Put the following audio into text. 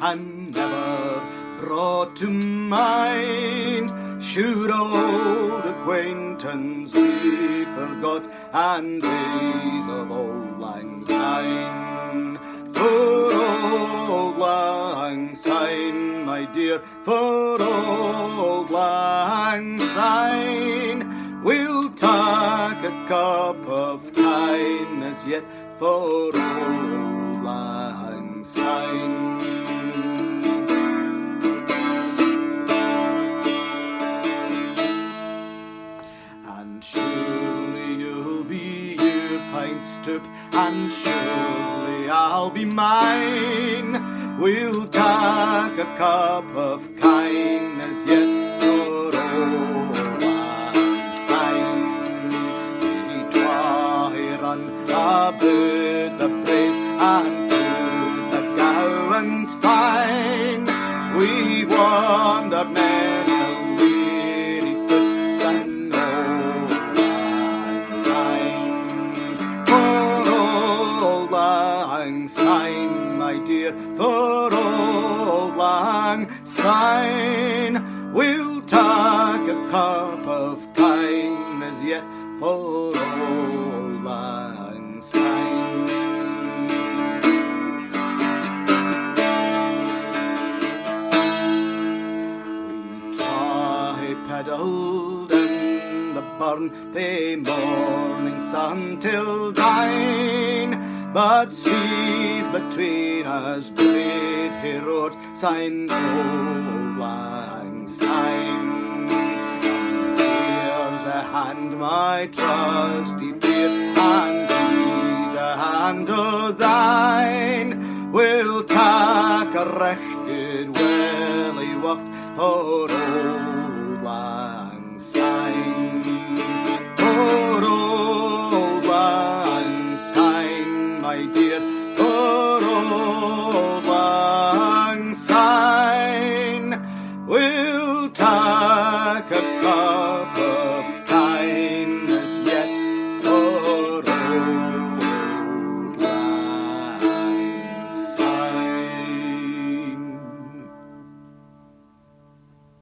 and never brought to mind. Should old acquaintance be forgot, and days of old lang syne? For old lang syne, my dear, for old lang syne, we'll take a cup of kindness yet for old lang syne. And surely you'll be your pint stoop, and surely I'll be mine. We'll take a cup of kindness yet for old lang syne. We try run about the place and do the gowans fine. We've wandered many a weary foot, and old lang syne. For old lang syne, my dear, for old lang syne, we'll take a cup of kindness yet for old lang syne. We tripedaled in the burn fae morning sun till dine, but seas between us blade he wrote sign old lang syne. Here's a hand, my trusty fear, and here's a hand o' thine. We'll take a recht good welly wacht for old lang syne. For